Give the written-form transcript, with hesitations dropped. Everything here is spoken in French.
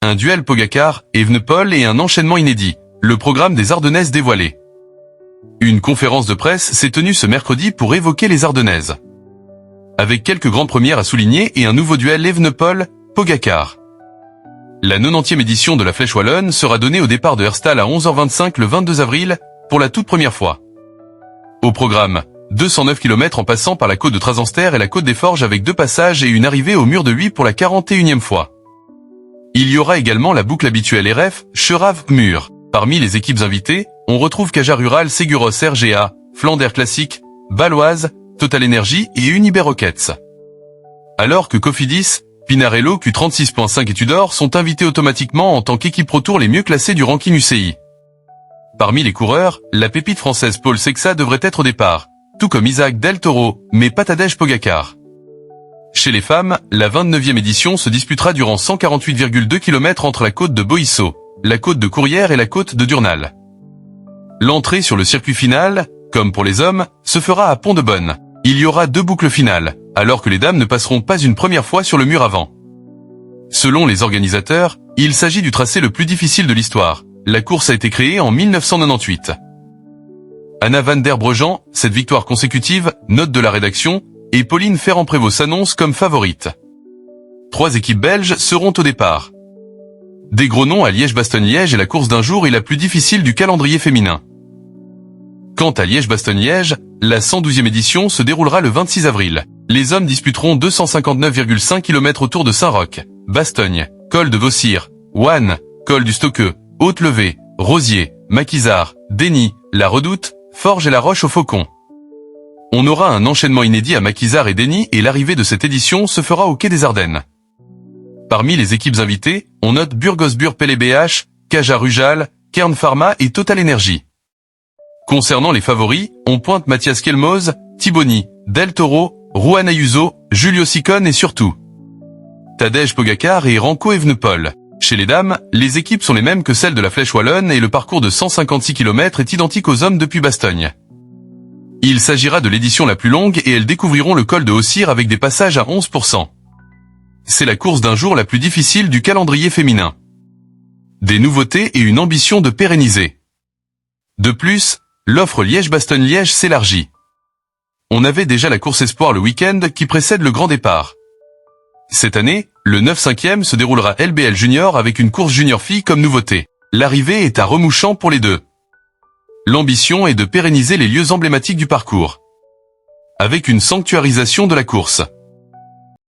Un duel Pogacar, Evenepoel et un enchaînement inédit, le programme des Ardennaises dévoilé. Une conférence de presse s'est tenue ce mercredi pour évoquer les Ardennaises. Avec quelques grandes premières à souligner et un nouveau duel Evenepoel-Pogacar. La 90e édition de la Flèche Wallonne sera donnée au départ de Herstal à 11h25 le 22 avril, pour la toute première fois. Au programme, 209 km en passant par la côte de Trasanster et la côte des Forges avec 2 passages et une arrivée au mur de Huy pour la 41e fois. Il y aura également la boucle habituelle RF, Cherave-Mur. Parmi les équipes invitées, on retrouve Caja Rural, Seguros RGA, Flanders Classic, Baloise, Total Energy et Unibail Rockets. Alors que Cofidis, Pinarello, Q36.5 et Tudor sont invités automatiquement en tant qu'équipe Pro Tour les mieux classées du ranking UCI. Parmi les coureurs, la pépite française Paul Sexa devrait être au départ, tout comme Isaac Del Toro, mais pas Tadej Pogacar. Chez les femmes, la 29e édition se disputera durant 148,2 km entre la côte de Boïsseau, la côte de Courrières et la côte de Durnal. L'entrée sur le circuit final, comme pour les hommes, se fera à Pont-de-Beaune. Il y aura 2 boucles finales, alors que les dames ne passeront pas une première fois sur le mur avant. Selon les organisateurs, il s'agit du tracé le plus difficile de l'histoire. La course a été créée en 1998. Anna van der Breggen, cette victoire consécutive, note de la rédaction, et Pauline Ferrand-Prévot s'annonce comme favorite. 3 équipes belges seront au départ. Des gros noms à Liège-Bastogne-Liège et la course d'un jour est la plus difficile du calendrier féminin. Quant à Liège-Bastogne-Liège, la 112e édition se déroulera le 26 avril. Les hommes disputeront 259,5 km autour de Saint-Roch, Bastogne, col de Vaucire, Wanne, col du Stockeux, Haute-Levée, Rosier, Maquisard, Dény, La Redoute, Forges et La Roche au Faucon. On aura un enchaînement inédit à Maquisard et Dény et l'arrivée de cette édition se fera au Quai des Ardennes. Parmi les équipes invitées, on note Burgos-Bur-Pelé-BH, Caja Rural, Kern Pharma et Total Energy. Concernant les favoris, on pointe Mathias Kelmoz, Thiboni, Del Toro, Juan Ayuso, Julio Sicone et surtout Tadej Pogacar et Remco Evenepoel. Chez les dames, les équipes sont les mêmes que celles de la Flèche Wallonne et le parcours de 156 km est identique aux hommes depuis Bastogne. Il s'agira de l'édition la plus longue et elles découvriront le col de Haussire avec des passages à 11%. C'est la course d'un jour la plus difficile du calendrier féminin. Des nouveautés et une ambition de pérenniser. De plus, l'offre Liège-Bastogne-Liège s'élargit. On avait déjà la course Espoir le week-end qui précède le grand départ. Cette année, le 9/5e se déroulera LBL Junior avec une course junior fille comme nouveauté. L'arrivée est à Remouchant pour les deux. L'ambition est de pérenniser les lieux emblématiques du parcours. Avec une sanctuarisation de la course.